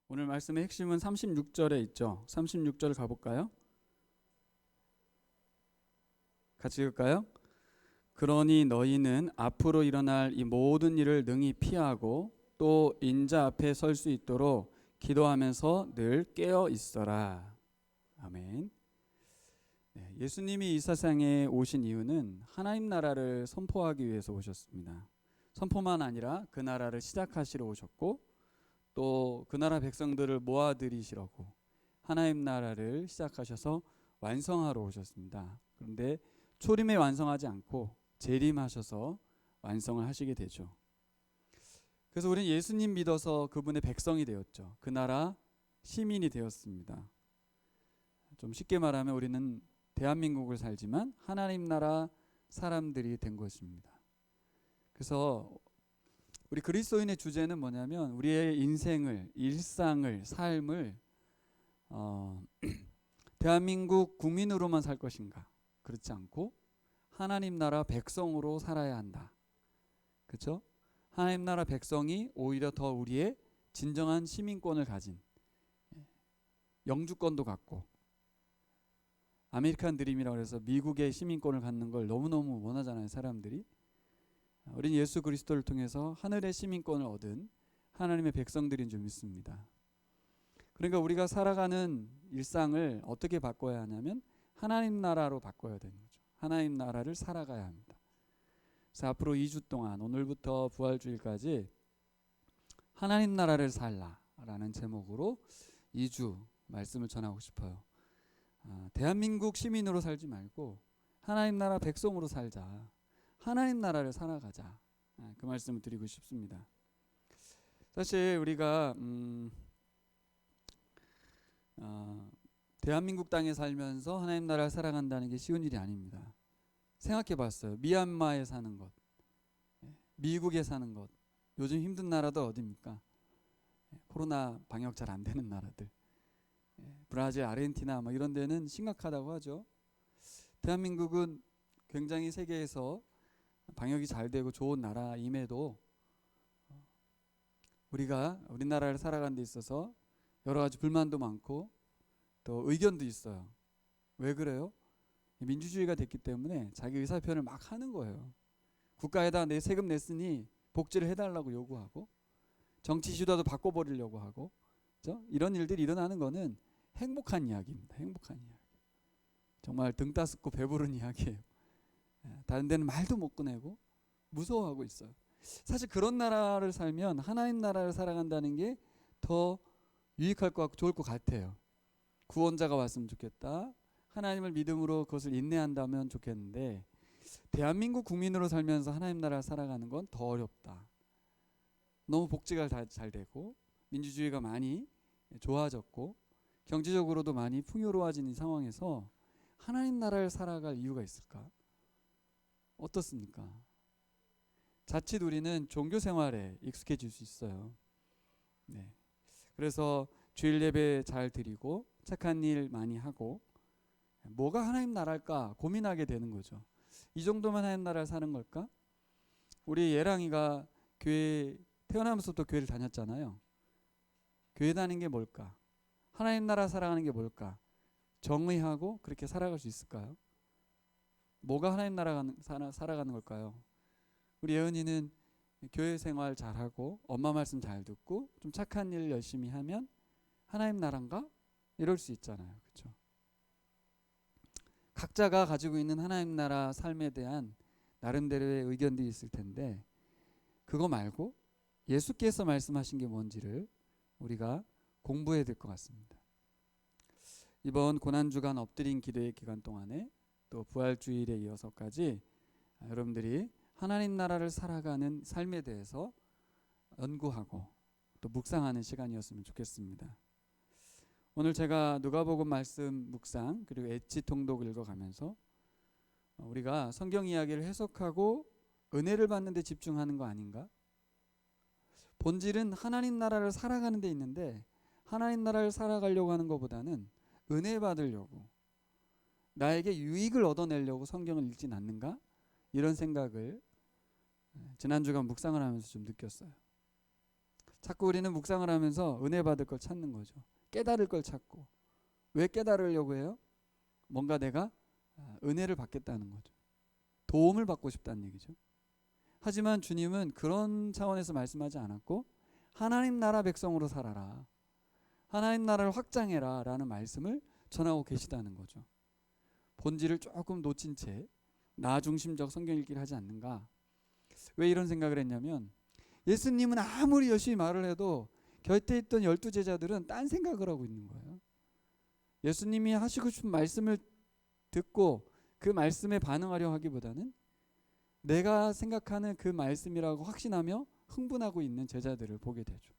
오늘 말씀의 핵심은 36절에 있죠. 36절 가볼까요? 같이 읽을까요? 그러니 너희는 앞으로 일어날 이 모든 일을 능히 피하고 또 인자 앞에 설 수 있도록 기도하면서 늘 깨어 있어라. 아멘. 네, 예수님이 이 세상에 오신 이유는 하나님 나라를 선포하기 위해서 오셨습니다. 선포만 아니라 그 나라를 시작하시러 오셨고 또 그 나라 백성들을 모아들이시려고 하나님 나라를 시작하셔서 완성하러 오셨습니다. 그런데 초림에 완성하지 않고 재림하셔서 완성을 하시게 되죠. 그래서 우리는 예수님 믿어서 그분의 백성이 되었죠. 그 나라 시민이 되었습니다. 좀 쉽게 말하면 우리는 대한민국을 살지만 하나님 나라 사람들이 된 것입니다. 그래서 우리 그리스도인의 주제는 뭐냐면 우리의 인생을, 일상을, 삶을 대한민국 국민으로만 살 것인가? 그렇지 않고 하나님 나라 백성으로 살아야 한다. 그렇죠? 하나님 나라 백성이 오히려 더 우리의 진정한 시민권을 가진, 영주권도 갖고, 아메리칸 드림이라고 해서 미국의 시민권을 갖는 걸 너무너무 원하잖아요, 사람들이. 우리는 예수 그리스도를 통해서 하늘의 시민권을 얻은 하나님의 백성들인 줄 믿습니다. 그러니까 우리가 살아가는 일상을 어떻게 바꿔야 하냐면 하나님 나라로 바꿔야 되는 거죠. 하나님 나라를 살아가야 합니다. 그래서 앞으로 2주 동안 오늘부터 부활주일까지 하나님 나라를 살라라는 제목으로 2주 말씀을 전하고 싶어요. 대한민국 시민으로 살지 말고 하나님 나라 백성으로 살자. 하나님 나라를 살아가자. 그 말씀을 드리고 싶습니다. 사실 우리가 대한민국 땅에 살면서 하나님 나라를 살아간다는 게 쉬운 일이 아닙니다. 생각해 봤어요. 미얀마에 사는 것, 미국에 사는 것, 요즘 힘든 나라도 어디입니까? 코로나 방역 잘 안 되는 나라들, 브라질, 아르헨티나 뭐 이런 데는 심각하다고 하죠. 대한민국은 굉장히 세계에서 방역이 잘 되고 좋은 나라임에도 우리가 우리나라를 살아가는 데 있어서 여러 가지 불만도 많고 또 의견도 있어요. 왜 그래요? 민주주의가 됐기 때문에 자기 의사표현을 막 하는 거예요. 국가에다 내 세금 냈으니 복지를 해달라고 요구하고 정치 지도자도 바꿔버리려고 하고, 그렇죠? 이런 일들이 일어나는 거는 행복한 이야기입니다. 행복한 이야기. 정말 등 따숩고 배부른 이야기예요. 다른 데는 말도 못 꺼내고 무서워하고 있어요. 사실 그런 나라를 살면 하나님 나라를 살아간다는 게 더 유익할 것 같고 좋을 것 같아요. 구원자가 왔으면 좋겠다. 하나님을 믿음으로 그것을 인내한다면 좋겠는데 대한민국 국민으로 살면서 하나님 나라를 살아가는 건 더 어렵다. 너무 복지가 잘 되고 민주주의가 많이 좋아졌고 경제적으로도 많이 풍요로워진 이 상황에서 하나님 나라를 살아갈 이유가 있을까? 어떻습니까? 자칫 우리는 종교 생활에 익숙해질 수 있어요. 네. 그래서 주일 예배 잘 드리고 착한 일 많이 하고 뭐가 하나님 나라일까 고민하게 되는 거죠. 이 정도만 하나님 나라를 사는 걸까? 우리 예랑이가 교회 태어나면서부터 교회를 다녔잖아요. 교회 다니는 게 뭘까? 하나님 나라 살아가는 게 뭘까? 정의하고 그렇게 살아갈 수 있을까요? 뭐가 하나님 나라 살아가는 걸까요? 우리 예은이는 교회 생활 잘하고 엄마 말씀 잘 듣고 좀 착한 일 열심히 하면 하나님 나라인가? 이럴 수 있잖아요. 그렇죠? 각자가 가지고 있는 하나님 나라 삶에 대한 나름대로의 의견들이 있을 텐데 그거 말고 예수께서 말씀하신 게 뭔지를 우리가 공부해야 될 것 같습니다. 이번 고난주간 엎드린 기도의 기간 동안에 또 부활주일에 이어서까지 여러분들이 하나님 나라를 살아가는 삶에 대해서 연구하고 또 묵상하는 시간이었으면 좋겠습니다. 오늘 제가 누가복음 말씀 묵상 그리고 엣지 통독 읽어가면서 우리가 성경 이야기를 해석하고 은혜를 받는 데 집중하는 거 아닌가? 본질은 하나님 나라를 살아가는 데 있는데 하나님 나라를 살아가려고 하는 것보다는 은혜 받으려고 나에게 유익을 얻어내려고 성경을 읽진 않는가? 이런 생각을 지난주간 묵상을 하면서 좀 느꼈어요. 자꾸 우리는 묵상을 하면서 은혜 받을 걸 찾는 거죠. 깨달을 걸 찾고. 왜 깨달으려고 해요? 뭔가 내가 은혜를 받겠다는 거죠. 도움을 받고 싶다는 얘기죠. 하지만 주님은 그런 차원에서 말씀하지 않았고 하나님 나라 백성으로 살아라, 하나님 나라를 확장해라 라는 말씀을 전하고 계시다는 거죠. 본질을 조금 놓친 채 나 중심적 성경 읽기를 하지 않는가. 왜 이런 생각을 했냐면 예수님은 아무리 열심히 말을 해도 곁에 있던 12 제자들은 딴 생각을 하고 있는 거예요. 예수님이 하시고 싶은 말씀을 듣고 그 말씀에 반응하려 하기보다는 내가 생각하는 그 말씀이라고 확신하며 흥분하고 있는 제자들을 보게 되죠.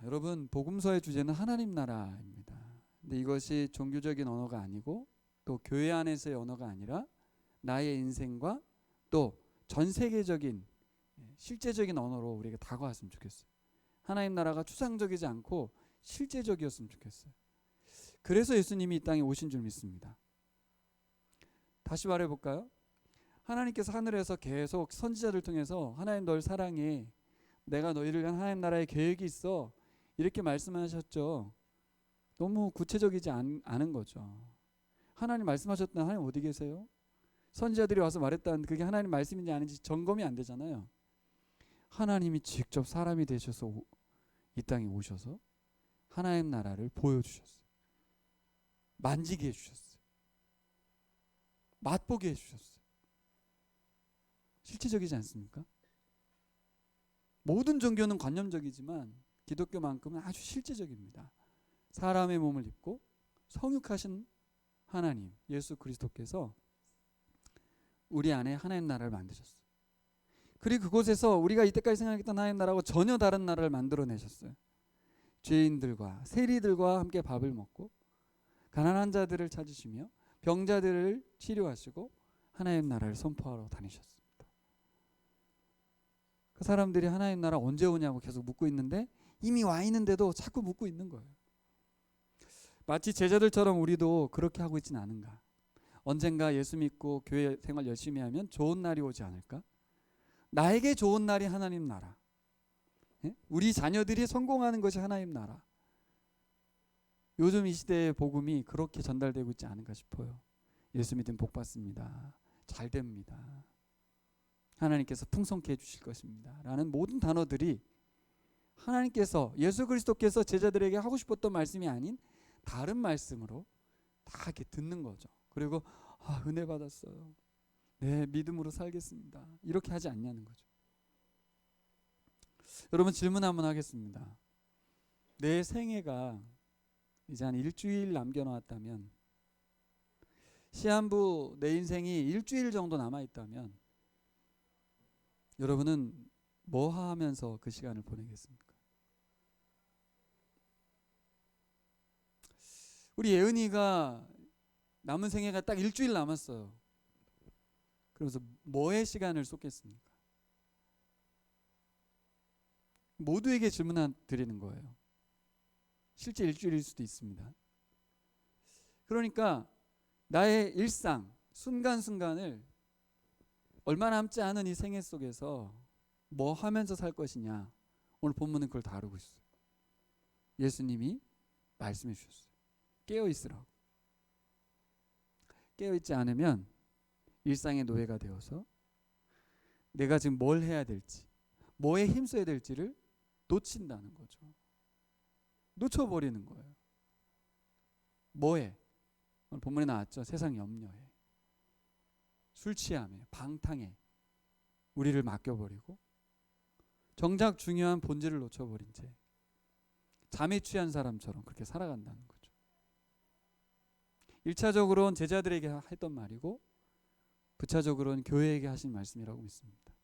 여러분, 복음서의 주제는 하나님 나라입니다. 근데 이것이 종교적인 언어가 아니고 또 교회 안에서의 언어가 아니라 나의 인생과 또 전 세계적인 실제적인 언어로 우리가 다가왔으면 좋겠어요. 하나님 나라가 추상적이지 않고 실제적이었으면 좋겠어요. 그래서 예수님이 이 땅에 오신 줄 믿습니다. 다시 말해볼까요? 하나님께서 하늘에서 계속 선지자들 통해서 하나님 널 사랑해, 내가 너희를 위한 하나님 나라의 계획이 있어, 이렇게 말씀하셨죠. 너무 구체적이지 않은 거죠. 하나님 말씀하셨던 하나님 어디 계세요? 선지자들이 와서 말했다는데 그게 하나님 말씀인지 아닌지 점검이 안 되잖아요. 하나님이 직접 사람이 되셔서 이 땅에 오셔서 하나님 나라를 보여주셨어요. 만지게 해주셨어요. 맛보게 해주셨어요. 실체적이지 않습니까? 모든 종교는 관념적이지만 기독교만큼은 아주 실제적입니다. 사람의 몸을 입고 성육하신 하나님 예수 그리스도께서 우리 안에 하나님 나라를 만드셨어요. 그리고 그곳에서 우리가 이때까지 생각했던 하나님 나라하고 전혀 다른 나라를 만들어내셨어요. 죄인들과 세리들과 함께 밥을 먹고 가난한 자들을 찾으시며 병자들을 치료하시고 하나님 나라를 선포하러 다니셨습니다. 그 사람들이 하나님 나라 언제 오냐고 계속 묻고 있는데 이미 와 있는데도 자꾸 묻고 있는 거예요. 마치 제자들처럼 우리도 그렇게 하고 있지는 않은가. 언젠가 예수 믿고 교회 생활 열심히 하면 좋은 날이 오지 않을까? 나에게 좋은 날이 하나님 나라. 우리 자녀들이 성공하는 것이 하나님 나라. 요즘 이 시대의 복음이 그렇게 전달되고 있지 않은가 싶어요. 예수 믿으면 복 받습니다. 잘 됩니다. 하나님께서 풍성케 해주실 것입니다. 라는 모든 단어들이 하나님께서 예수 그리스도께서 제자들에게 하고 싶었던 말씀이 아닌 다른 말씀으로 다 이렇게 듣는 거죠. 그리고 은혜 받았어요. 네, 믿음으로 살겠습니다. 이렇게 하지 않냐는 거죠. 여러분 질문 한번 하겠습니다. 내 생애가 이제 한 일주일 남겨놓았다면, 시한부 내 인생이 일주일 정도 남아있다면 여러분은 뭐 하면서 그 시간을 보내겠습니까? 우리 예은이가 남은 생애가 딱 일주일 남았어요. 그래서 뭐에 시간을 쏟겠습니까? 모두에게 질문 드리는 거예요. 실제 일주일일 수도 있습니다. 그러니까 나의 일상, 순간순간을 얼마 남지 않은 이 생애 속에서 뭐 하면서 살 것이냐, 오늘 본문은 그걸 다루고 있어요. 예수님이 말씀해 주셨어요. 깨어있으라고. 깨어있지 않으면 일상의 노예가 되어서 내가 지금 뭘 해야 될지, 뭐에 힘써야 될지를 놓친다는 거죠. 놓쳐버리는 거예요. 뭐에? 오늘 본문에 나왔죠. 세상 염려에, 술 취함에, 방탕에 우리를 맡겨버리고 정작 중요한 본질을 놓쳐버린 채 잠에 취한 사람처럼 그렇게 살아간다는 거죠. 1차적으로는 제자들에게 했던 말이고 부차적으로는 교회에게 하신 말씀이라고 믿습니다.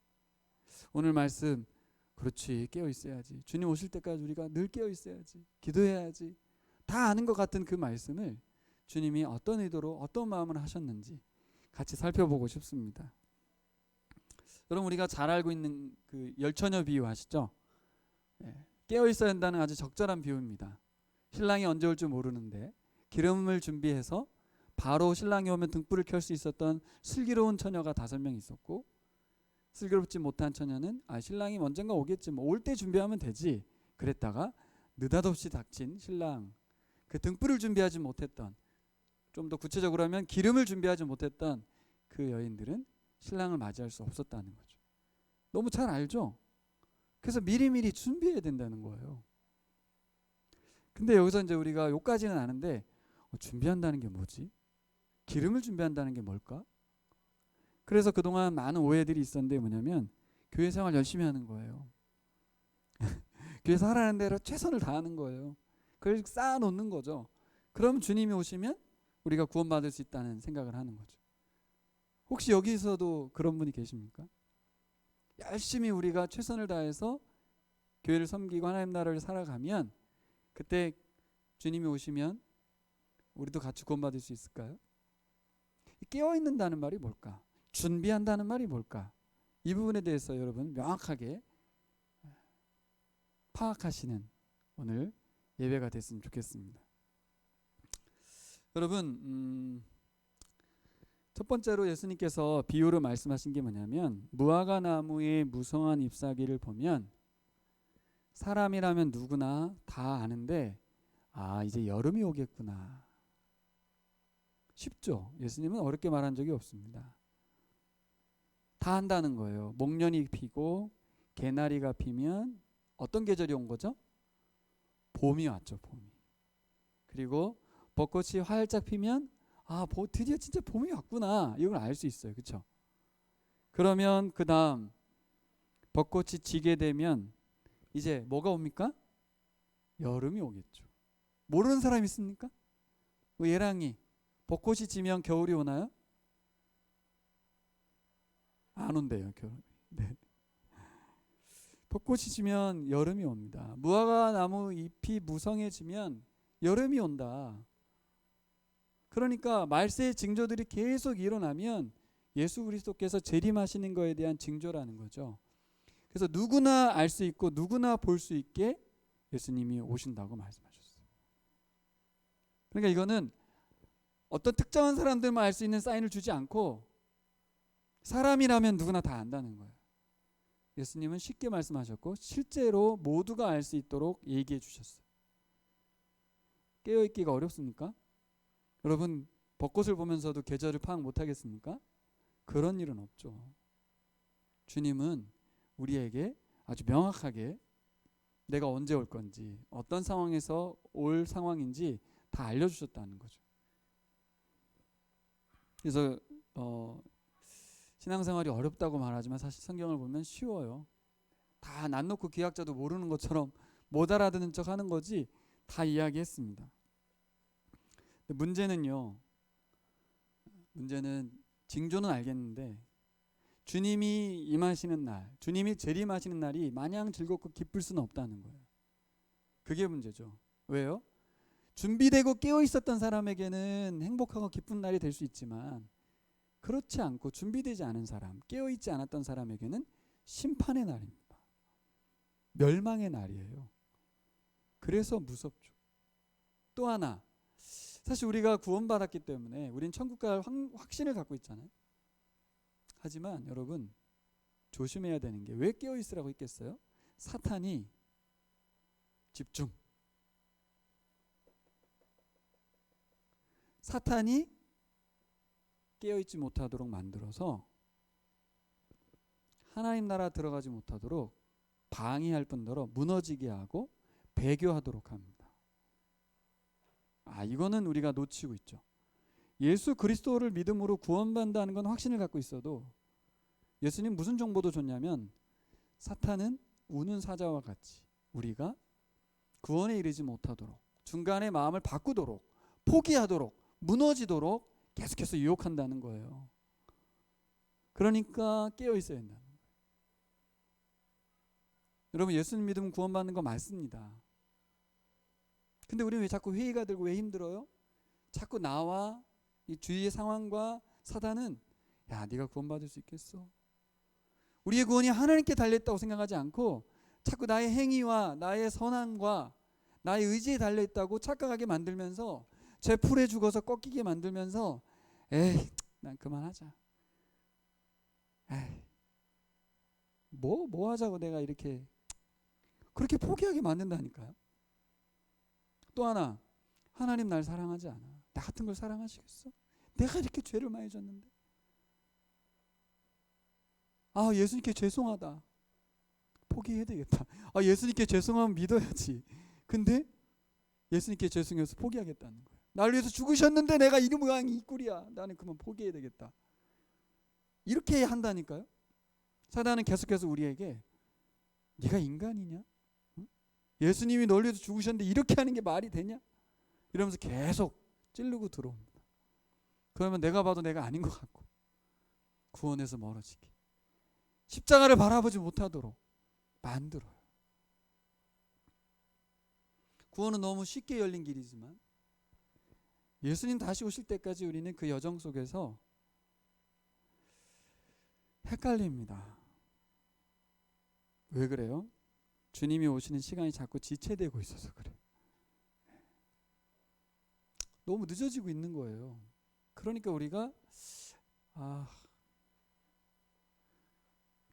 오늘 말씀, 그렇지, 깨어 있어야지, 주님 오실 때까지 우리가 늘 깨어 있어야지, 기도해야지, 다 아는 것 같은 그 말씀을 주님이 어떤 의도로 어떤 마음으로 하셨는지 같이 살펴보고 싶습니다. 여러분, 우리가 잘 알고 있는 그 열처녀 비유 아시죠? 깨어 있어야 한다는 아주 적절한 비유입니다. 신랑이 언제 올 줄 모르는데 기름을 준비해서 바로 신랑이 오면 등불을 켤 수 있었던 슬기로운 처녀가 5명 있었고, 슬기롭지 못한 처녀는 신랑이 언젠가 오겠지, 뭐 올 때 준비하면 되지 그랬다가 느닷없이 닥친 신랑, 그 등불을 준비하지 못했던, 좀 더 구체적으로 하면 기름을 준비하지 못했던 그 여인들은 신랑을 맞이할 수 없었다는 거죠. 너무 잘 알죠? 그래서 미리미리 준비해야 된다는 거예요. 근데 여기서 이제 우리가 요까지는 아는데 준비한다는 게 뭐지? 기름을 준비한다는 게 뭘까? 그래서 그동안 많은 오해들이 있었는데 뭐냐면 교회 생활 열심히 하는 거예요. 교회에서 하라는 대로 최선을 다하는 거예요. 그걸 쌓아놓는 거죠. 그럼 주님이 오시면 우리가 구원받을 수 있다는 생각을 하는 거죠. 혹시 여기서도 그런 분이 계십니까? 열심히 우리가 최선을 다해서 교회를 섬기고 하나님 나라를 살아가면 그때 주님이 오시면 우리도 같이 구원받을 수 있을까요? 깨어있는다는 말이 뭘까? 준비한다는 말이 뭘까? 이 부분에 대해서 여러분 명확하게 파악하시는 오늘 예배가 됐으면 좋겠습니다. 여러분, 첫 번째로 예수님께서 비유로 말씀하신 게 뭐냐면 무화과 나무의 무성한 잎사귀를 보면 사람이라면 누구나 다 아는데 이제 여름이 오겠구나. 쉽죠? 예수님은 어렵게 말한 적이 없습니다. 다 한다는 거예요. 목련이 피고 개나리가 피면 어떤 계절이 온 거죠? 봄이 왔죠. 봄이. 그리고 벚꽃이 활짝 피면 드디어 진짜 봄이 왔구나. 이걸 알 수 있어요. 그렇죠? 그러면 그 다음 벚꽃이 지게 되면 이제 뭐가 옵니까? 여름이 오겠죠. 모르는 사람 있습니까? 예랑이 벚꽃이 지면 겨울이 오나요? 안 온대요. 겨울. 네. 벚꽃이 지면 여름이 옵니다. 무화과 나무 잎이 무성해지면 여름이 온다. 그러니까 말세의 징조들이 계속 일어나면 예수 그리스도께서 재림하시는 것에 대한 징조라는 거죠. 그래서 누구나 알 수 있고 누구나 볼 수 있게 예수님이 오신다고 말씀하셨어요. 그러니까 이거는 어떤 특정한 사람들만 알 수 있는 사인을 주지 않고 사람이라면 누구나 다 안다는 거예요. 예수님은 쉽게 말씀하셨고 실제로 모두가 알 수 있도록 얘기해 주셨어요. 깨어있기가 어렵습니까? 여러분 벚꽃을 보면서도 계절을 파악 못하겠습니까? 그런 일은 없죠. 주님은 우리에게 아주 명확하게 내가 언제 올 건지 어떤 상황에서 올 상황인지 다 알려주셨다는 거죠. 그래서 신앙생활이 어렵다고 말하지만 사실 성경을 보면 쉬워요. 다 난 놓고 귀학자도 모르는 것처럼 못 알아듣는 척 하는 거지 다 이야기했습니다. 문제는 징조는 알겠는데 주님이 임하시는 날, 주님이 재림하시는 날이 마냥 즐겁고 기쁠 수는 없다는 거예요. 그게 문제죠. 왜요? 준비되고 깨어 있었던 사람에게는 행복하고 기쁜 날이 될 수 있지만 그렇지 않고 준비되지 않은 사람, 깨어 있지 않았던 사람에게는 심판의 날입니다. 멸망의 날이에요. 그래서 무섭죠. 또 하나, 사실 우리가 구원받았기 때문에 우린 천국 갈 확신을 갖고 있잖아요. 하지만 여러분 조심해야 되는 게 왜 깨어 있으라고 했겠어요? 사탄이 집중. 사탄이 깨어있지 못하도록 만들어서 하나님 나라 들어가지 못하도록 방해할 뿐더러 무너지게 하고 배교하도록 합니다. 이거는 우리가 놓치고 있죠. 예수 그리스도를 믿음으로 구원받는다는 건 확신을 갖고 있어도 예수님 무슨 정보도 줬냐면 사탄은 우는 사자와 같이 우리가 구원에 이르지 못하도록 중간에 마음을 바꾸도록 포기하도록 무너지도록 계속해서 유혹한다는 거예요. 그러니까 깨어 있어야 된다는 거예요. 여러분 예수님 믿으면 구원받는 거 맞습니다. 근데 우리는 왜 자꾸 회의가 들고 왜 힘들어요? 자꾸 나와 이 주위의 상황과 사단은 네가 구원받을 수 있겠어? 우리의 구원이 하나님께 달려있다고 생각하지 않고 자꾸 나의 행위와 나의 선함과 나의 의지에 달려있다고 착각하게 만들면서 제 풀에 죽어서 꺾이게 만들면서 난 그만하자. 뭐 하자고 내가 이렇게 그렇게 포기하게 만든다니까요. 또 하나, 하나님 날 사랑하지 않아. 나 같은 걸 사랑하시겠어? 내가 이렇게 죄를 많이 졌는데. 아, 예수님께 죄송하다. 포기해야 되겠다. 아, 예수님께 죄송하면 믿어야지. 근데 예수님께 죄송해서 포기하겠다는 거예요. 날 위해서 죽으셨는데 내가 이 모양이 이 꼴이야. 나는 그만 포기해야 되겠다. 이렇게 한다니까요. 사단은 계속해서 우리에게 네가 인간이냐? 응? 예수님이 널 위해서 죽으셨는데 이렇게 하는 게 말이 되냐? 이러면서 계속 찌르고 들어옵니다. 그러면 내가 봐도 내가 아닌 것 같고 구원에서 멀어지게 십자가를 바라보지 못하도록 만들어요. 구원은 너무 쉽게 열린 길이지만 예수님 다시 오실 때까지 우리는 그 여정 속에서 헷갈립니다. 왜 그래요? 주님이 오시는 시간이 자꾸 지체되고 있어서 그래요. 너무 늦어지고 있는 거예요. 그러니까 우리가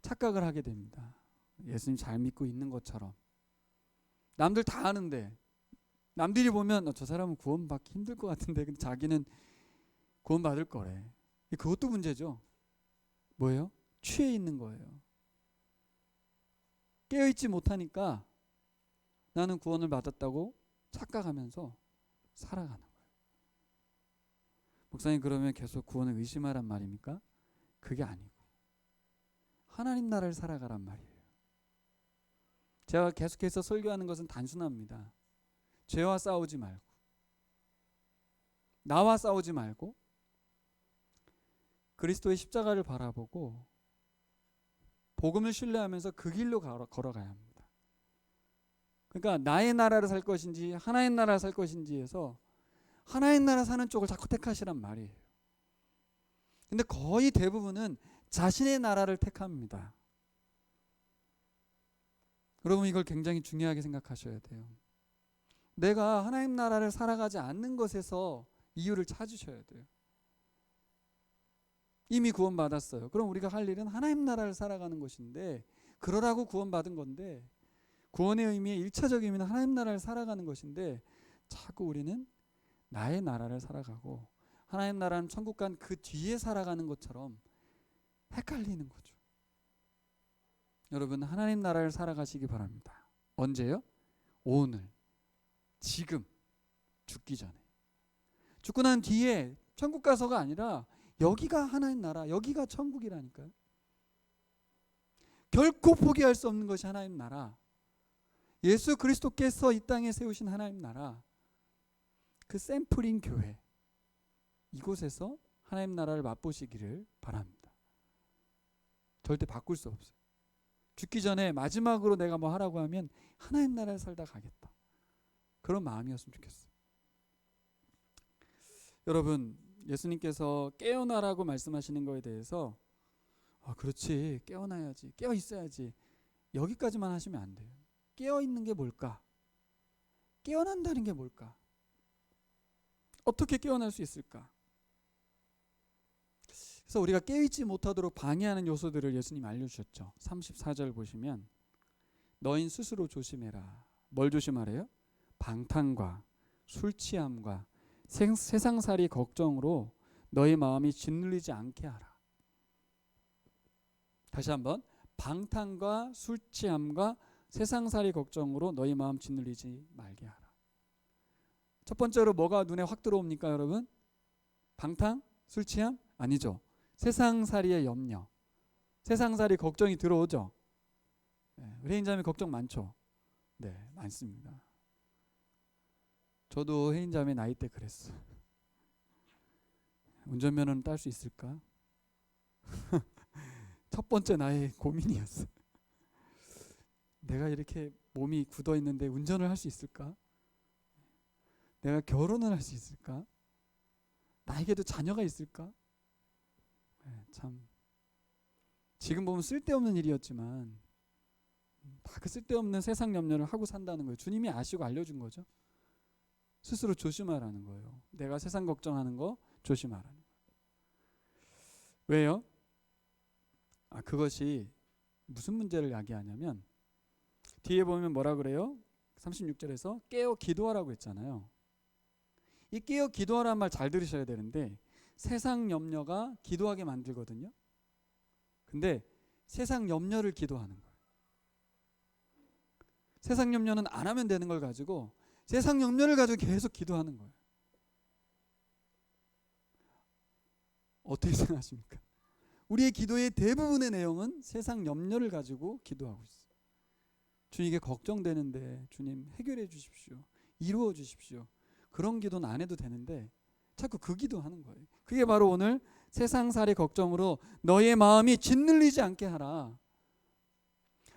착각을 하게 됩니다. 예수님 잘 믿고 있는 것처럼. 남들 다 아는데 남들이 보면 저 사람은 구원받기 힘들 것 같은데 근데 자기는 구원받을 거래. 그것도 문제죠. 뭐예요? 취해 있는 거예요. 깨어있지 못하니까 나는 구원을 받았다고 착각하면서 살아가는 거예요. 목사님 그러면 계속 구원을 의심하란 말입니까? 그게 아니고 하나님 나라를 살아가란 말이에요. 제가 계속해서 설교하는 것은 단순합니다. 죄와 싸우지 말고 나와 싸우지 말고 그리스도의 십자가를 바라보고 복음을 신뢰하면서 그 길로 걸어가야 합니다. 그러니까 나의 나라를 살 것인지 하나님 나라를 살 것인지에서 하나님 나라 사는 쪽을 자꾸 택하시란 말이에요. 근데 거의 대부분은 자신의 나라를 택합니다. 여러분 이걸 굉장히 중요하게 생각하셔야 돼요. 내가 하나님 나라를 살아가지 않는 것에서 이유를 찾으셔야 돼요. 이미 구원받았어요. 그럼 우리가 할 일은 하나님 나라를 살아가는 것인데 그러라고 구원받은 건데 구원의 의미의 1차적 의미는 하나님 나라를 살아가는 것인데 자꾸 우리는 나의 나라를 살아가고 하나님 나라는 천국 간 그 뒤에 살아가는 것처럼 헷갈리는 거죠. 여러분 하나님 나라를 살아가시기 바랍니다. 언제요? 오늘, 지금, 죽기 전에. 죽고 난 뒤에 천국 가서가 아니라 여기가 하나님 나라, 여기가 천국이라니까요. 결코 포기할 수 없는 것이 하나님 나라. 예수 그리스도께서 이 땅에 세우신 하나님 나라. 그 샘플인 교회. 이곳에서 하나님 나라를 맛보시기를 바랍니다. 절대 바꿀 수 없어요. 죽기 전에 마지막으로 내가 뭐 하라고 하면 하나님 나라를 살다 가겠다. 그런 마음이었으면 좋겠어요. 여러분 예수님께서 깨어나라고 말씀하시는 거에 대해서 그렇지 깨어나야지 깨어 있어야지 여기까지만 하시면 안 돼요. 깨어 있는 게 뭘까? 깨어난다는 게 뭘까? 어떻게 깨어날 수 있을까? 그래서 우리가 깨어있지 못하도록 방해하는 요소들을 예수님 알려주셨죠. 34절 보시면 너인 스스로 조심해라. 뭘 조심하래요? 방탕과 술 취함과 세상살이 걱정으로 너희 마음이 짓눌리지 않게 하라. 다시 한번 방탕과 술 취함과 세상살이 걱정으로 너희 마음 짓눌리지 말게 하라. 첫 번째로 뭐가 눈에 확 들어옵니까 여러분? 방탕? 술 취함? 아니죠. 세상살이의 염려, 세상살이 걱정이 들어오죠. 우리 회인자매 걱정 많죠. 네, 많습니다. 저도 회인자매 나이 때 그랬어요. 운전면허는 딸 수 있을까? 첫 번째 나의 고민이었어요. 내가 이렇게 몸이 굳어 있는데 운전을 할 수 있을까? 내가 결혼을 할 수 있을까? 나에게도 자녀가 있을까? 참 지금 보면 쓸데없는 일이었지만 다 그 쓸데없는 세상 염려를 하고 산다는 거예요. 주님이 아시고 알려준 거죠. 스스로 조심하라는 거예요. 내가 세상 걱정하는 거 조심하라는 거예요. 왜요? 그것이 무슨 문제를 야기하냐면 뒤에 보면 뭐라 그래요? 36절에서 깨어 기도하라고 했잖아요. 이 깨어 기도하라는 말 잘 들으셔야 되는데 세상 염려가 기도하게 만들거든요. 근데 세상 염려를 기도하는 거예요. 세상 염려는 안 하면 되는 걸 가지고 세상 염려를 가지고 계속 기도하는 거예요. 어떻게 생각하십니까? 우리의 기도의 대부분의 내용은 세상 염려를 가지고 기도하고 있어요. 주님 이게 걱정되는데 주님 해결해 주십시오. 이루어 주십시오. 그런 기도는 안 해도 되는데 자꾸 그 기도하는 거예요. 그게 바로 오늘 세상살이 걱정으로 너의 마음이 짓눌리지 않게 하라.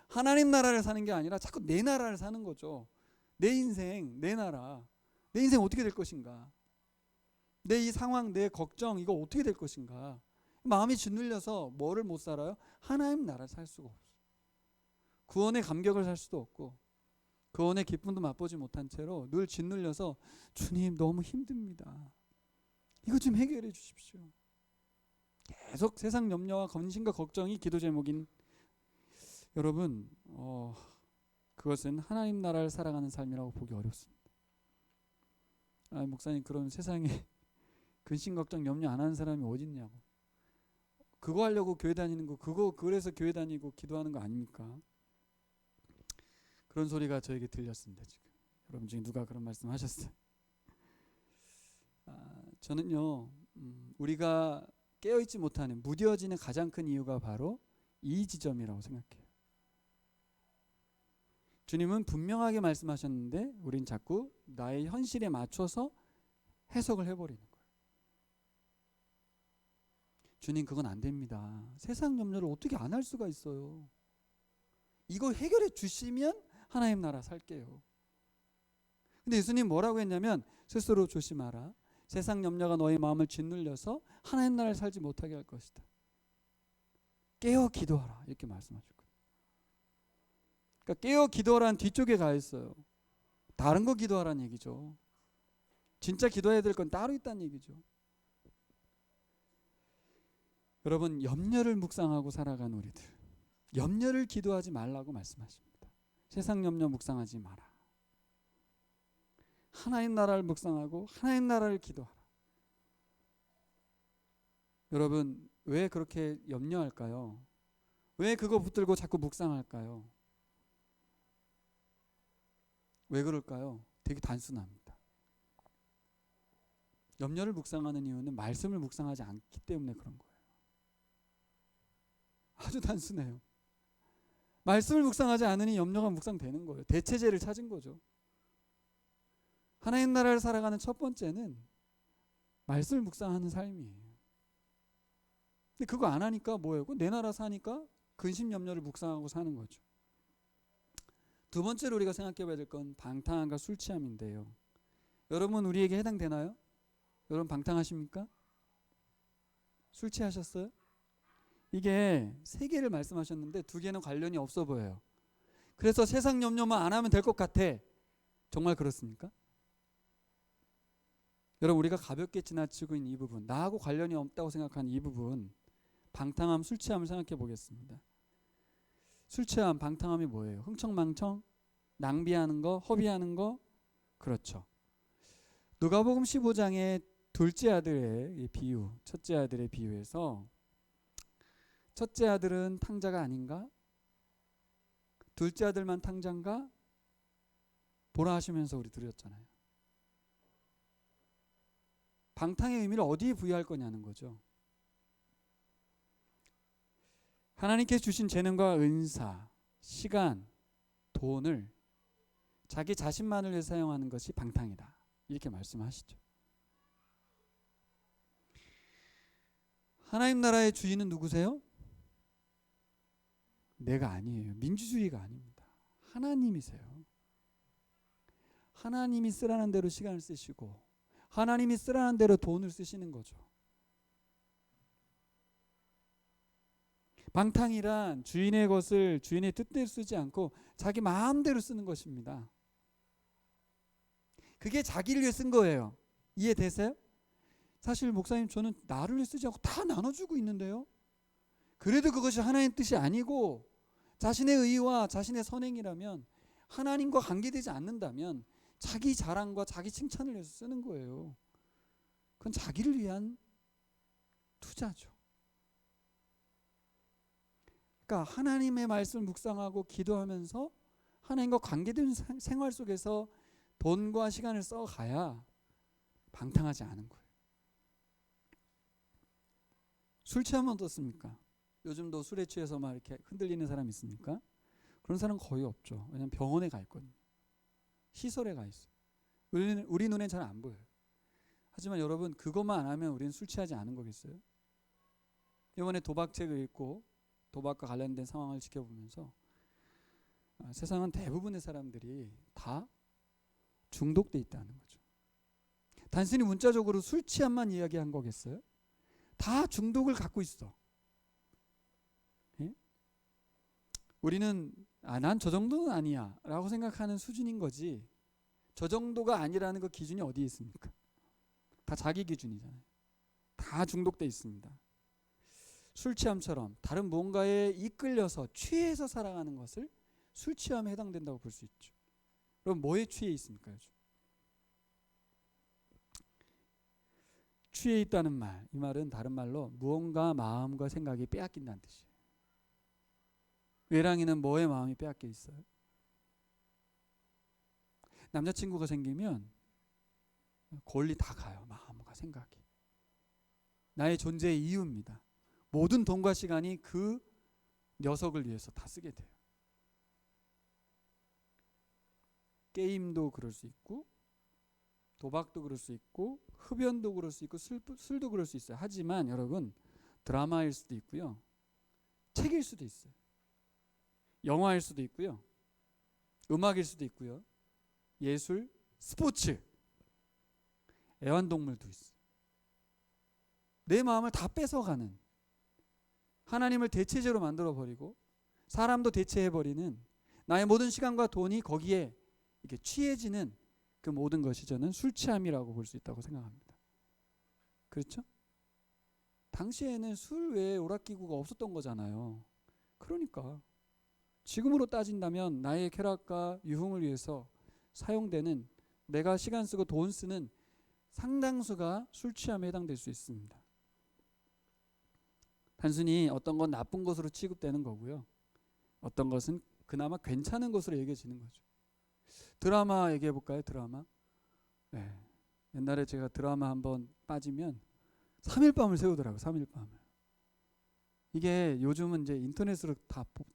하나님 나라를 사는 게 아니라 자꾸 내 나라를 사는 거죠. 내 인생, 내 나라. 내 인생 어떻게 될 것인가? 내 이 상황, 내 걱정 이거 어떻게 될 것인가? 마음이 짓눌려서 뭐를 못 살아요? 하나님 나라를 살 수가 없어요. 구원의 감격을 살 수도 없고 구원의 기쁨도 맛보지 못한 채로 늘 짓눌려서 주님 너무 힘듭니다. 이거 좀 해결해 주십시오. 계속 세상 염려와 근심과 걱정이 기도 제목인 여러분 그것은 하나님 나라를 살아가는 삶이라고 보기 어렵습니다. 목사님 그럼 세상에 근심 걱정 염려 안 하는 사람이 어디 있냐고. 그거 하려고 교회 다니는 거 그래서 교회 다니고 기도하는 거 아닙니까? 그런 소리가 저에게 들렸습니다. 지금 여러분 중에 누가 그런 말씀 하셨어요? 저는요 우리가 깨어있지 못하는 무뎌지는 가장 큰 이유가 바로 이 지점이라고 생각해요. 주님은 분명하게 말씀하셨는데 우린 자꾸 나의 현실에 맞춰서 해석을 해버리는 거예요. 주님 그건 안 됩니다. 세상 염려를 어떻게 안 할 수가 있어요. 이거 해결해 주시면 하나님 나라 살게요. 근데 예수님 뭐라고 했냐면 스스로 조심하라. 세상 염려가 너의 마음을 짓눌려서 하나님 나라를 살지 못하게 할 것이다. 깨어 기도하라 이렇게 말씀하셨거든요. 그러니까 깨어 기도하라는 뒤쪽에 가 있어요. 다른 거 기도하라는 얘기죠. 진짜 기도해야 될 건 따로 있다는 얘기죠. 여러분 염려를 묵상하고 살아간 우리들 염려를 기도하지 말라고 말씀하십니다. 세상 염려 묵상하지 마라. 하나님 나라를 묵상하고 하나님 나라를 기도하라. 여러분 왜 그렇게 염려할까요? 왜 그거 붙들고 자꾸 묵상할까요? 왜 그럴까요? 되게 단순합니다. 염려를 묵상하는 이유는 말씀을 묵상하지 않기 때문에 그런 거예요. 아주 단순해요. 말씀을 묵상하지 않으니 염려가 묵상되는 거예요. 대체제를 찾은 거죠. 하나님 나라를 살아가는 첫 번째는 말씀을 묵상하는 삶이에요. 근데 그거 안 하니까 뭐예요? 내 나라 사니까 근심 염려를 묵상하고 사는 거죠. 두 번째로 우리가 생각해 봐야 될 건 방탕함과 술 취함인데요. 여러분 우리에게 해당되나요? 여러분 방탕하십니까? 술 취하셨어요? 이게 세 개를 말씀하셨는데 두 개는 관련이 없어 보여요. 그래서 세상 염려만 안 하면 될 것 같아. 정말 그렇습니까? 여러분 우리가 가볍게 지나치고 있는 이 부분, 나하고 관련이 없다고 생각하는 이 부분, 방탕함, 술 취함을 생각해 보겠습니다. 술 취함, 방탕함이 뭐예요? 흥청망청, 낭비하는 거, 허비하는 거. 그렇죠. 누가복음 15장의 둘째 아들의 비유, 첫째 아들의 비유에서 첫째 아들은 탕자가 아닌가? 둘째 아들만 탕자인가? 보라 하시면서 우리 들었잖아요. 방탕의 의미를 어디에 부여할 거냐는 거죠. 하나님께서 주신 재능과 은사, 시간, 돈을 자기 자신만을 위해 사용하는 것이 방탕이다. 이렇게 말씀하시죠. 하나님 나라의 주인은 누구세요? 내가 아니에요. 민주주의가 아닙니다. 하나님이세요. 하나님이 쓰라는 대로 시간을 쓰시고 하나님이 쓰라는 대로 돈을 쓰시는 거죠. 방탕이란 주인의 것을 주인의 뜻대로 쓰지 않고 자기 마음대로 쓰는 것입니다. 그게 자기를 위해 쓴 거예요. 이해되세요? 사실 목사님 저는 나를 위해 쓰지 않고 다 나눠주고 있는데요. 그래도 그것이 하나님 뜻이 아니고 자신의 의와 자신의 선행이라면 하나님과 관계되지 않는다면 자기 자랑과 자기 칭찬을 위해서 쓰는 거예요. 그건 자기를 위한 투자죠. 그러니까 하나님의 말씀을 묵상하고 기도하면서 하나님과 관계된 생활 속에서 돈과 시간을 써가야 방탕하지 않은 거예요. 술 취하면 어떻습니까? 요즘도 술에 취해서 막 이렇게 흔들리는 사람 있습니까? 그런 사람 거의 없죠. 왜냐하면 병원에 가 있거든요. 시설에 가 있어요. 우리 눈엔 잘 안 보여요. 하지만 여러분, 그것만 안 하면 우리는 술 취하지 않은 거겠어요? 이번에 도박책을 읽고 도박과 관련된 상황을 지켜보면서 세상은 대부분의 사람들이 다 중독돼 있다는 거죠. 단순히 문자적으로 술 취함만 이야기한 거겠어요? 다 중독을 갖고 있어. 예? 우리는 난 저 정도는 아니야 라고 생각하는 수준인 거지, 저 정도가 아니라는 그 기준이 어디에 있습니까? 다 자기 기준이잖아요. 다 중독돼 있습니다. 술 취함처럼 다른 무언가에 이끌려서 취해서 살아가는 것을 술 취함에 해당된다고 볼 수 있죠. 그럼 뭐에 취해 있습니까? 요즘 취해 있다는 말, 이 말은 다른 말로 무언가 마음과 생각이 빼앗긴다는 뜻이에요. 외랑이는 뭐에 마음이 빼앗겨 있어요? 남자친구가 생기면 권리 다 가요. 마음과 생각이. 나의 존재의 이유입니다. 모든 돈과 시간이 그 녀석을 위해서 다 쓰게 돼요. 게임도 그럴 수 있고, 도박도 그럴 수 있고, 흡연도 그럴 수 있고, 술도 그럴 수 있어요. 하지만 여러분, 드라마일 수도 있고요, 책일 수도 있어요, 영화일 수도 있고요, 음악일 수도 있고요, 예술, 스포츠, 애완동물도 있어요. 내 마음을 다 뺏어가는, 하나님을 대체제로 만들어버리고 사람도 대체해버리는, 나의 모든 시간과 돈이 거기에 이렇게 취해지는 그 모든 것이 저는 술 취함이라고 볼 수 있다고 생각합니다. 그렇죠? 당시에는 술 외에 오락기구가 없었던 거잖아요. 그러니까 지금으로 따진다면 나의 쾌락과 유흥을 위해서 사용되는, 내가 시간 쓰고 돈 쓰는 상당수가 술 취함에 해당될 수 있습니다. 단순히 어떤 건 나쁜 것으로 취급되는 거고요, 어떤 것은 그나마 괜찮은 것으로 여겨지는 거죠. 드라마 얘기해 볼까요? 드라마. 네. 옛날에 제가 드라마 한번 빠지면 3일 밤을 새우더라고요. 3일 밤을. 이게 요즘은 이제 인터넷으로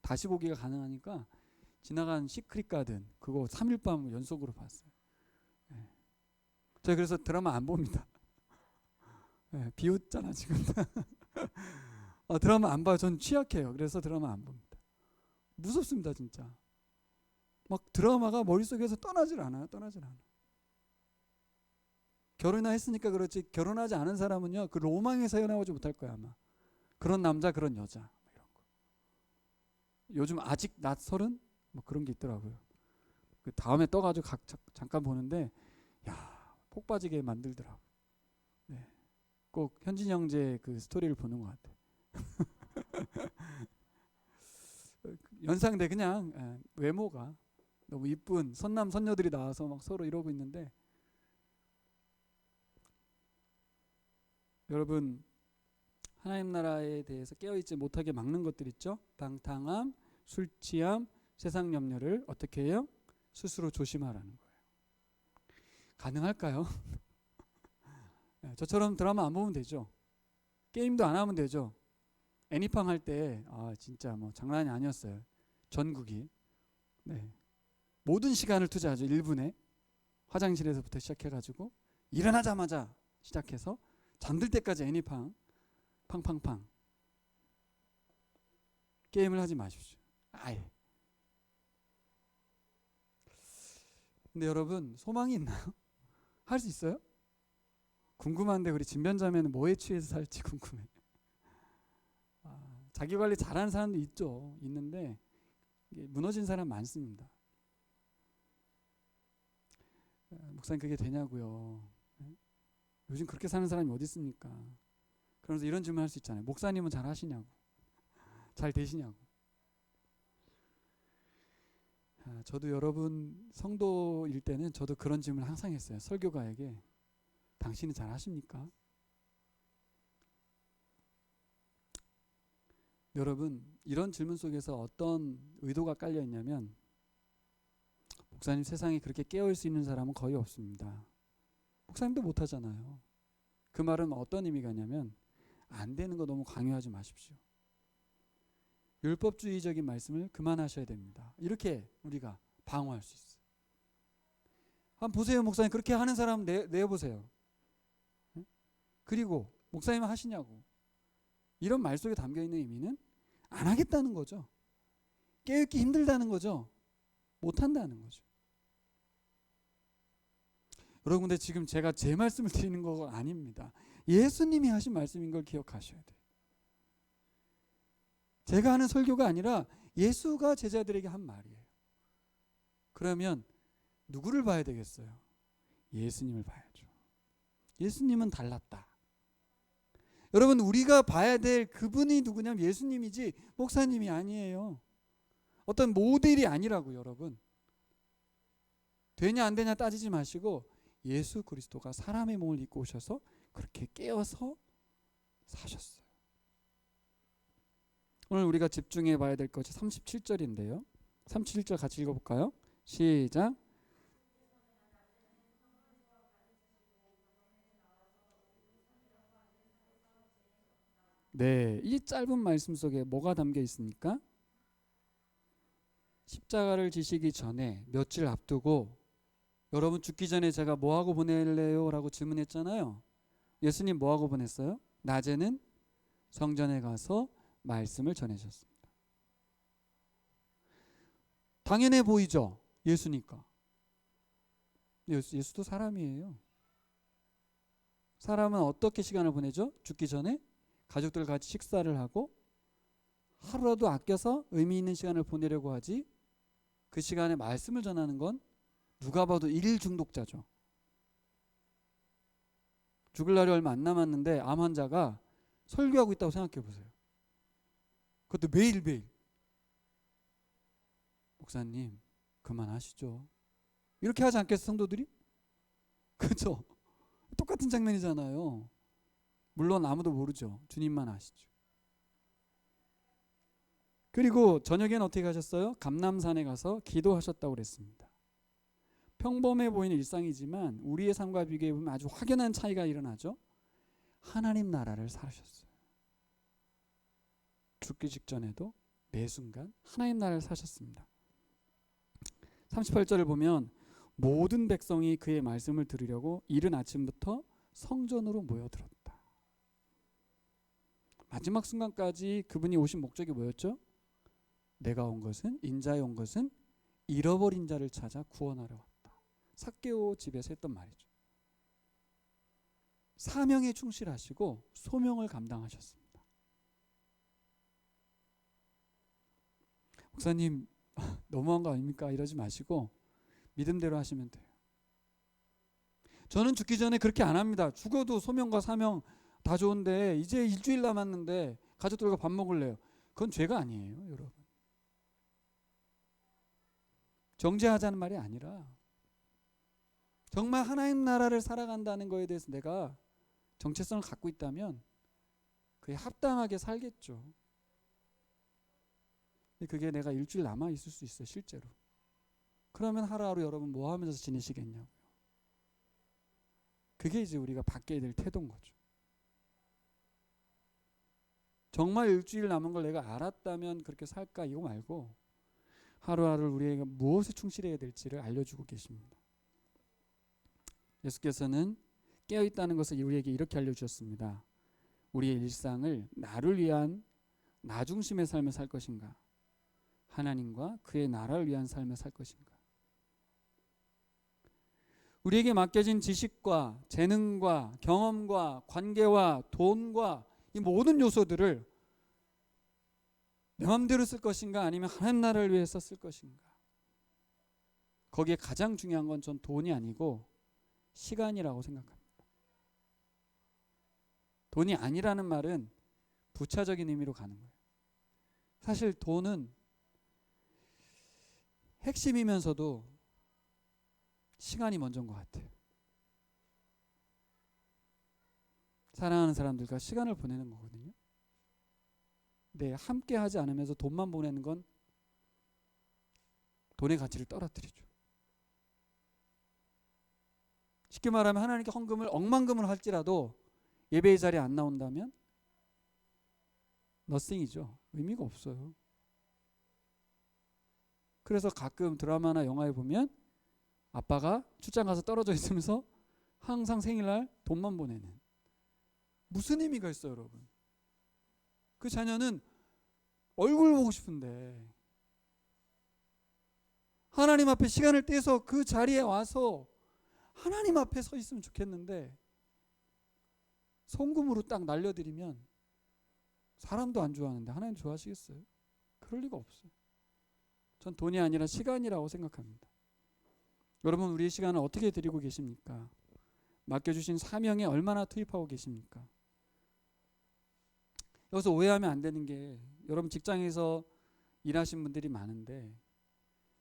다시 보기가 가능하니까 지나간 시크릿 가든 그거 3일 밤 연속으로 봤어요. 네. 제가 그래서 드라마 안 봅니다. 네, 비웃잖아 지금. 드라마 안 봐요. 전 취약해요. 그래서 드라마 안 봅니다. 무섭습니다 진짜. 막 드라마가 머릿속에서 떠나질 않아요. 결혼이나 했으니까 그렇지, 결혼하지 않은 사람은요, 그 로망에서 헤어나오지 못할 거야 아마. 그런 남자, 그런 여자, 이런 거. 요즘 아직 낮 서른 뭐 그런 게 있더라고요. 그 다음에 떠가지고 잠깐 보는데, 야, 폭 빠지게 만들더라고. 네. 꼭 현진 형제 그 스토리를 보는 것 같아. 연상돼. 그냥 외모가 너무 이쁜 선남 선녀들이 나와서 막 서로 이러고 있는데, 여러분, 하나님 나라에 대해서 깨어있지 못하게 막는 것들 있죠. 방탕함, 술 취함, 세상 염려를 어떻게 해요? 스스로 조심하라는 거예요. 가능할까요? 저처럼 드라마 안 보면 되죠. 게임도 안 하면 되죠. 애니팡 할 때 진짜 뭐 장난이 아니었어요. 전국이. 네. 모든 시간을 투자하죠. 1분에 화장실에서부터 시작해가지고 일어나자마자 시작해서 잠들 때까지 애니팡 팡팡팡. 게임을 하지 마십시오. 아예. 근데 여러분, 소망이 있나요? 할 수 있어요? 궁금한데 우리 진변자매는 뭐에 취해서 살지 궁금해. 자기 관리 잘하는 사람도 있죠. 있는데 무너진 사람 많습니다. 목사님 그게 되냐고요. 요즘 그렇게 사는 사람이 어디 있습니까? 그러면서 이런 질문 할 수 있잖아요. 목사님은 잘 하시냐고, 잘 되시냐고. 저도 여러분 성도일 때는 저도 그런 질문을 항상 했어요. 설교가에게. 당신은 잘 하십니까? 여러분, 이런 질문 속에서 어떤 의도가 깔려 있냐면, 목사님, 세상에 그렇게 깨어있을 수 있는 사람은 거의 없습니다. 목사님도 못하잖아요. 그 말은 어떤 의미가 있냐면, 안 되는 거 너무 강요하지 마십시오. 율법주의적인 말씀을 그만하셔야 됩니다. 이렇게 우리가 방어할 수 있어요. 한번 보세요, 목사님. 그렇게 하는 사람 내보세요. 그리고 목사님 하시냐고. 이런 말 속에 담겨있는 의미는 안 하겠다는 거죠. 깨어있기 힘들다는 거죠. 못한다는 거죠. 여러분, 근데 지금 제가 제 말씀을 드리는 거 아닙니다. 예수님이 하신 말씀인 걸 기억하셔야 돼요. 제가 하는 설교가 아니라 예수가 제자들에게 한 말이에요. 그러면 누구를 봐야 되겠어요? 예수님을 봐야죠. 예수님은 달랐다. 여러분, 우리가 봐야 될 그분이 누구냐면 예수님이지 목사님이 아니에요. 어떤 모델이 아니라고. 여러분, 되냐 안 되냐 따지지 마시고 예수 그리스도가 사람의 몸을 입고 오셔서 그렇게 깨어서 사셨어요. 오늘 우리가 집중해 봐야 될 것이 37절인데요. 37절 같이 읽어볼까요? 시작. 네, 이 짧은 말씀 속에 뭐가 담겨 있습니까? 십자가를 지시기 전에 며칠 앞두고, 여러분 죽기 전에 제가 뭐하고 보낼래요? 라고 질문했잖아요. 예수님 뭐하고 보냈어요? 낮에는 성전에 가서 말씀을 전해셨습니다. 당연해 보이죠? 예수니까. 예수도 사람이에요. 사람은 어떻게 시간을 보내죠? 죽기 전에 가족들과 같이 식사를 하고 하루라도 아껴서 의미 있는 시간을 보내려고 하지, 그 시간에 말씀을 전하는 건 누가 봐도 일 중독자죠. 죽을 날이 얼마 안 남았는데 암 환자가 설교하고 있다고 생각해 보세요. 그것도 매일매일. 목사님 그만하시죠. 이렇게 하지 않겠어요, 성도들이? 그렇죠? 똑같은 장면이잖아요. 물론 아무도 모르죠. 주님만 아시죠. 그리고 저녁에는 어떻게 하셨어요? 감람산에 가서 기도하셨다고 그랬습니다. 평범해 보이는 일상이지만 우리의 삶과 비교해 보면 아주 확연한 차이가 일어나죠. 하나님 나라를 사셨어요. 죽기 직전에도 매 순간 하나님 나라를 사셨습니다. 38절을 보면 모든 백성이 그의 말씀을 들으려고 이른 아침부터 성전으로 모여들었다. 마지막 순간까지 그분이 오신 목적이 뭐였죠? 내가 온 것은, 인자에 온 것은 잃어버린 자를 찾아 구원하러 왔다. 삭개오 집에서 했던 말이죠. 사명에 충실하시고 소명을 감당하셨습니다. 목사님 너무한 거 아닙니까? 이러지 마시고 믿음대로 하시면 돼요. 저는 죽기 전에 그렇게 안 합니다. 죽어도 소명과 사명 다 좋은데 이제 일주일 남았는데 가족들과 밥 먹을래요. 그건 죄가 아니에요, 여러분. 정죄하자는 말이 아니라 정말 하나님 나라를 살아간다는 거에 대해서 내가 정체성을 갖고 있다면 그에 합당하게 살겠죠. 근데 그게 내가 일주일 남아 있을 수 있어요, 실제로. 그러면 하루하루 여러분 뭐 하면서 지내시겠냐고요. 그게 이제 우리가 바뀌어야 될 태도인 거죠. 정말 일주일 남은 걸 내가 알았다면 그렇게 살까, 이거 말고 하루하루 우리가 무엇에 충실해야 될지를 알려주고 계십니다. 예수께서는 깨어있다는 것을 우리에게 이렇게 알려주셨습니다. 우리의 일상을 나를 위한 나 중심의 삶을 살 것인가, 하나님과 그의 나라를 위한 삶을 살 것인가. 우리에게 맡겨진 지식과 재능과 경험과 관계와 돈과 이 모든 요소들을 내 마음대로 쓸 것인가, 아니면 하나님 나라를 위해서 쓸 것인가. 거기에 가장 중요한 건 전 돈이 아니고 시간이라고 생각합니다. 돈이 아니라는 말은 부차적인 의미로 가는 거예요. 사실 돈은 핵심이면서도 시간이 먼저인 것 같아요. 사랑하는 사람들과 시간을 보내는 거거든요. 근데 함께 하지 않으면서 돈만 보내는 건 돈의 가치를 떨어뜨리죠. 쉽게 말하면 하나님께 헌금을 억만금을 할지라도 예배의 자리에 안 나온다면 너싱이죠. 의미가 없어요. 그래서 가끔 드라마나 영화에 보면 아빠가 출장 가서 떨어져 있으면서 항상 생일날 돈만 보내는, 무슨 의미가 있어요, 여러분? 그 자녀는 얼굴 보고 싶은데 하나님 앞에 시간을 떼서 그 자리에 와서 하나님 앞에 서 있으면 좋겠는데 송금으로 딱 날려드리면 사람도 안 좋아하는데 하나님 좋아하시겠어요? 그럴 리가 없어요. 전 돈이 아니라 시간이라고 생각합니다. 여러분, 우리의 시간을 어떻게 드리고 계십니까? 맡겨주신 사명에 얼마나 투입하고 계십니까? 여기서 오해하면 안 되는 게, 여러분 직장에서 일하신 분들이 많은데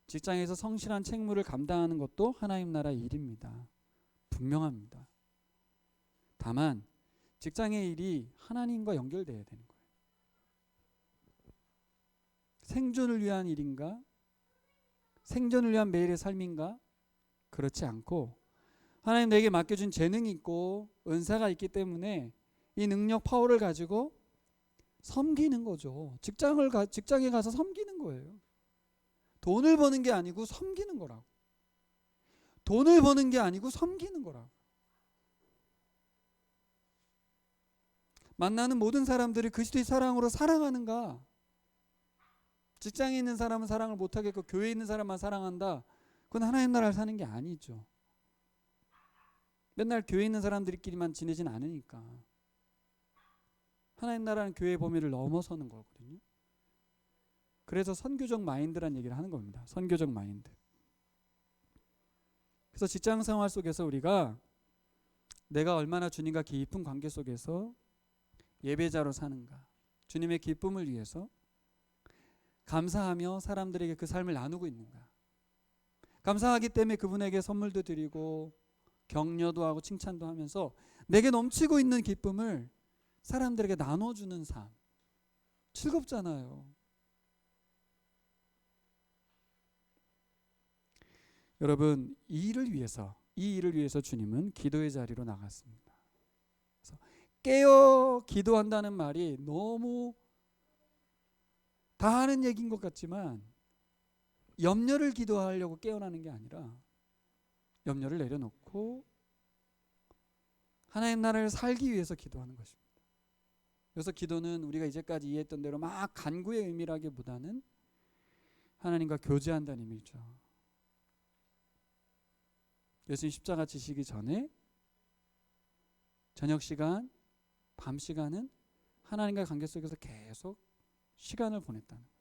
직장에서 성실한 책무를 감당하는 것도 하나님 나라의 일입니다. 분명합니다. 다만 직장의 일이 하나님과 연결돼야 되는 거예요. 생존을 위한 일인가? 생존을 위한 매일의 삶인가? 그렇지 않고 하나님 내게 맡겨준 재능이 있고 은사가 있기 때문에 이 능력 파워를 가지고 섬기는 거죠. 직장에 가서 섬기는 거예요. 돈을 버는 게 아니고 섬기는 거라고. 돈을 버는 게 아니고 섬기는 거라고. 만나는 모든 사람들이 그리스도의 사랑으로 사랑하는가? 직장에 있는 사람은 사랑을 못하겠고 교회에 있는 사람만 사랑한다. 그건 하나님 나라를 사는 게 아니죠. 맨날 교회에 있는 사람들끼리만 지내진 않으니까. 하나님 나라는 교회의 범위를 넘어서는 거거든요. 그래서 선교적 마인드란 얘기를 하는 겁니다. 선교적 마인드. 그래서 직장 생활 속에서 우리가 내가 얼마나 주님과 깊은 관계 속에서 예배자로 사는가, 주님의 기쁨을 위해서 감사하며 사람들에게 그 삶을 나누고 있는가. 감사하기 때문에 그분에게 선물도 드리고 격려도 하고 칭찬도 하면서 내게 넘치고 있는 기쁨을 사람들에게 나눠주는 삶. 즐겁잖아요. 여러분, 이 일을 위해서 주님은 기도의 자리로 나갔습니다. 그래서 깨어 기도한다는 말이 너무 다 하는 얘기인 것 같지만 염려를 기도하려고 깨어나는 게 아니라 염려를 내려놓고 하나님 나라를 살기 위해서 기도하는 것입니다. 그래서 기도는 우리가 이제까지 이해했던 대로 막 간구의 의미라기보다는 하나님과 교제한다는 의미죠. 예수님 십자가 지시기 전에 저녁 시간, 밤 시간은 하나님과 관계 속에서 계속 시간을 보냈다는 거죠.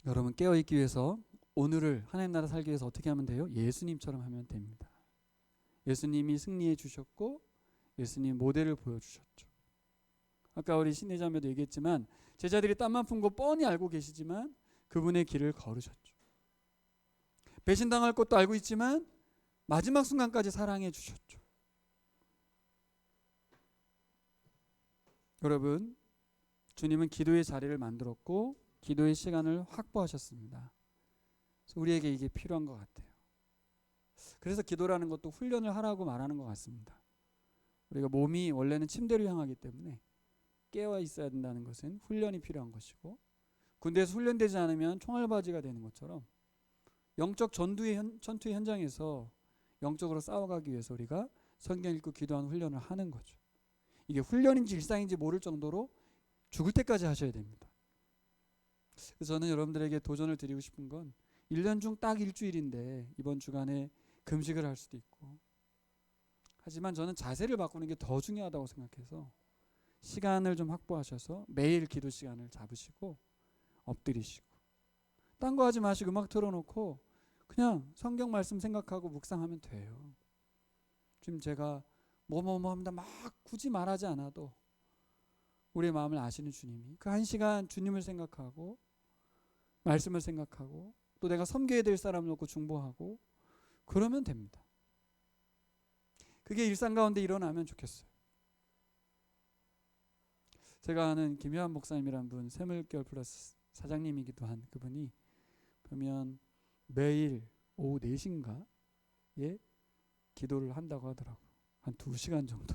여러분, 깨어있기 위해서 오늘을 하나님 나라 살기 위해서 어떻게 하면 돼요? 예수님처럼 하면 됩니다. 예수님이 승리해 주셨고 예수님 모델을 보여주셨죠. 아까 우리 신내자매도 얘기했지만 제자들이 땀만 푼 거 뻔히 알고 계시지만 그분의 길을 걸으셨죠. 배신당할 것도 알고 있지만 마지막 순간까지 사랑해 주셨죠. 여러분, 주님은 기도의 자리를 만들었고 기도의 시간을 확보하셨습니다. 그래서 우리에게 이게 필요한 것 같아요. 그래서 기도라는 것도 훈련을 하라고 말하는 것 같습니다. 우리가 몸이 원래는 침대로 향하기 때문에 깨어 있어야 된다는 것은 훈련이 필요한 것이고, 군대에서 훈련되지 않으면 총알바지가 되는 것처럼 영적 전투의 현장에서 영적으로 싸워가기 위해서 우리가 성경 읽고 기도하는 훈련을 하는 거죠. 이게 훈련인지 일상인지 모를 정도로 죽을 때까지 하셔야 됩니다. 그래서 저는 여러분들에게 도전을 드리고 싶은 건 1년 중 딱 일주일인데 이번 주간에 금식을 할 수도 있고, 하지만 저는 자세를 바꾸는 게 더 중요하다고 생각해서 시간을 좀 확보하셔서 매일 기도 시간을 잡으시고 엎드리시고, 딴 거 하지 마시고 음악 틀어놓고 그냥 성경 말씀 생각하고 묵상하면 돼요. 지금 제가 뭐뭐 합니다 막 굳이 말하지 않아도 우리의 마음을 아시는 주님이 그 한 시간 주님을 생각하고 말씀을 생각하고 또 내가 섬겨야 될 사람을 놓고 중보하고 그러면 됩니다. 그게 일상 가운데 일어나면 좋겠어요. 제가 아는 김효한 목사님이란 분, 샘물결 플러스 사장님이기도 한 그분이 보면 매일 오후 4시인가에 기도를 한다고 하더라고요. 한 2시간 정도.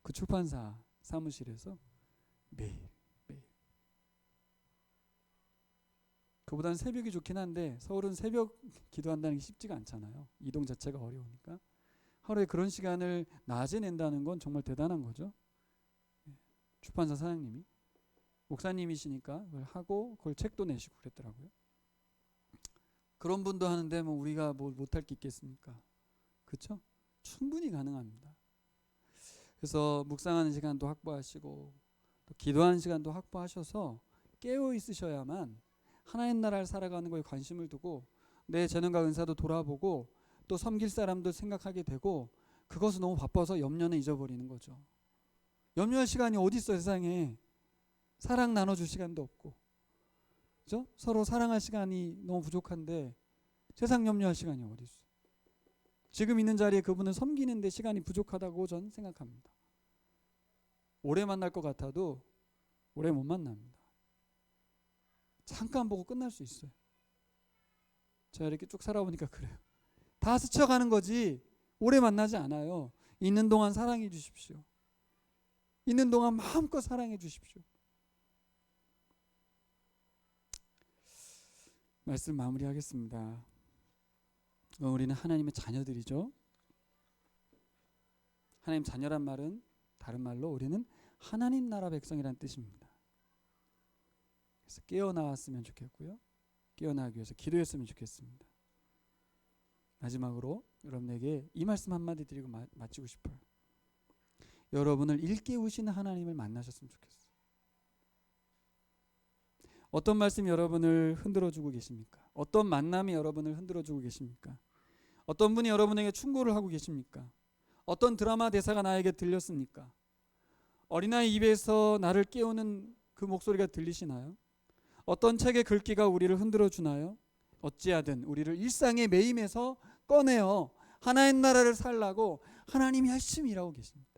그 출판사 사무실에서 매일. 그보다는 새벽이 좋긴 한데 서울은 새벽 기도한다는 게 쉽지가 않잖아요. 이동 자체가 어려우니까. 하루에 그런 시간을 낮에 낸다는 건 정말 대단한 거죠. 출판사 사장님이. 목사님이시니까 그걸 하고 그걸 책도 내시고 그랬더라고요. 그런 분도 하는데 뭐 우리가 뭐 못할 게 있겠습니까? 그렇죠? 충분히 가능합니다. 그래서 묵상하는 시간도 확보하시고 또 기도하는 시간도 확보하셔서 깨어 있으셔야만 하나님 나라를 살아가는 거에 관심을 두고 내 재능과 은사도 돌아보고 또 섬길 사람도 생각하게 되고 그것은 너무 바빠서 염려는 잊어버리는 거죠. 염려할 시간이 어디 있어 세상에. 사랑 나눠줄 시간도 없고 그죠? 서로 사랑할 시간이 너무 부족한데 세상 염려할 시간이 어디 있어. 지금 있는 자리에 그분을 섬기는데 시간이 부족하다고 저는 생각합니다. 오래 만날 것 같아도 오래 못 만납니다. 잠깐 보고 끝날 수 있어요. 제가 이렇게 쭉 살아보니까 그래요. 다 스쳐가는 거지 오래 만나지 않아요. 있는 동안 사랑해 주십시오. 있는 동안 마음껏 사랑해 주십시오. 말씀 마무리하겠습니다. 우리는 하나님의 자녀들이죠. 하나님 자녀란 말은 다른 말로 우리는 하나님 나라 백성이란 뜻입니다. 그래서 깨어나왔으면 좋겠고요. 깨어나기 위해서 기도했으면 좋겠습니다. 마지막으로 여러분에게 이 말씀 한마디 드리고 마치고 싶어요. 여러분을 일깨우시는 하나님을 만나셨으면 좋겠어요. 어떤 말씀이 여러분을 흔들어주고 계십니까? 어떤 만남이 여러분을 흔들어주고 계십니까? 어떤 분이 여러분에게 충고를 하고 계십니까? 어떤 드라마 대사가 나에게 들렸습니까? 어린아이 입에서 나를 깨우는 그 목소리가 들리시나요? 어떤 책의 글귀가 우리를 흔들어주나요? 어찌하든 우리를 일상의 매임에서 꺼내어 하나님 나라를 살라고 하나님이 열심히 일하고 계십니다.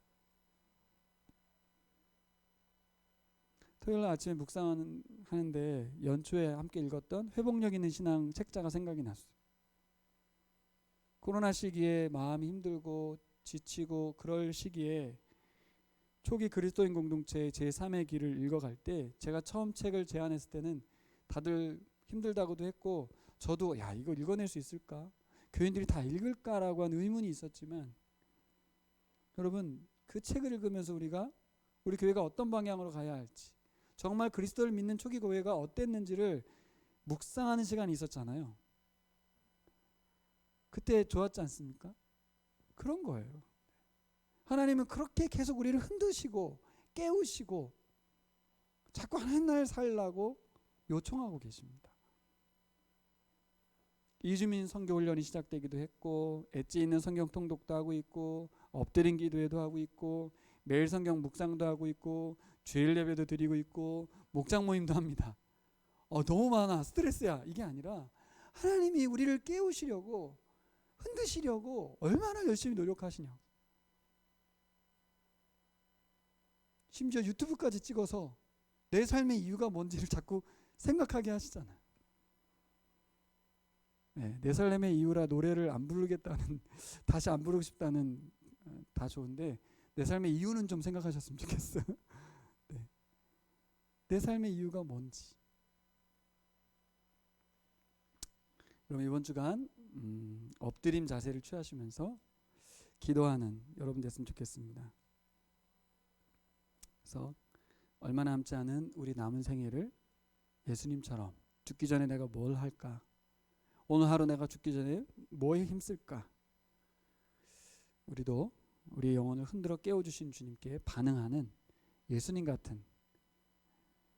토요일 아침에 묵상하는데 연초에 함께 읽었던 회복력 있는 신앙 책자가 생각이 났어요. 코로나 시기에 마음이 힘들고 지치고 그럴 시기에 초기 그리스도인 공동체 제3의 길을 읽어갈 때 제가 처음 책을 제안했을 때는 다들 힘들다고도 했고 저도 야 이거 읽어낼 수 있을까? 교인들이 다 읽을까라고 하는 의문이 있었지만 여러분 그 책을 읽으면서 우리 교회가 어떤 방향으로 가야 할지 정말 그리스도를 믿는 초기 교회가 어땠는지를 묵상하는 시간이 있었잖아요. 그때 좋았지 않습니까? 그런 거예요. 하나님은 그렇게 계속 우리를 흔드시고 깨우시고 자꾸 하나님 나라를 살라고 요청하고 계십니다. 이주민 선교 훈련이 시작되기도 했고 엣지 있는 성경 통독도 하고 있고 엎드린 기도회도 하고 있고 매일 성경 묵상도 하고 있고 주일 예배도 드리고 있고 목장 모임도 합니다. 너무 많아 스트레스야 이게 아니라 하나님이 우리를 깨우시려고 흔드시려고 얼마나 열심히 노력하시냐. 심지어 유튜브까지 찍어서 내 삶의 이유가 뭔지를 자꾸 생각하게 하시잖아요. 네, 내 삶의 이유라 노래를 안 부르겠다는 다시 안 부르고 싶다는 다 좋은데 내 삶의 이유는 좀 생각하셨으면 좋겠어요. 네. 내 삶의 이유가 뭔지. 그럼 이번 주간 엎드림 자세를 취하시면서 기도하는 여러분 됐으면 좋겠습니다. 그래서 얼마 남지 않은 우리 남은 생애를 예수님처럼 죽기 전에 내가 뭘 할까? 오늘 하루 내가 죽기 전에 뭐에 힘쓸까? 우리도 우리의 영혼을 흔들어 깨워주신 주님께 반응하는 예수님 같은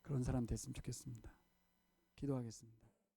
그런 사람 됐으면 좋겠습니다. 기도하겠습니다.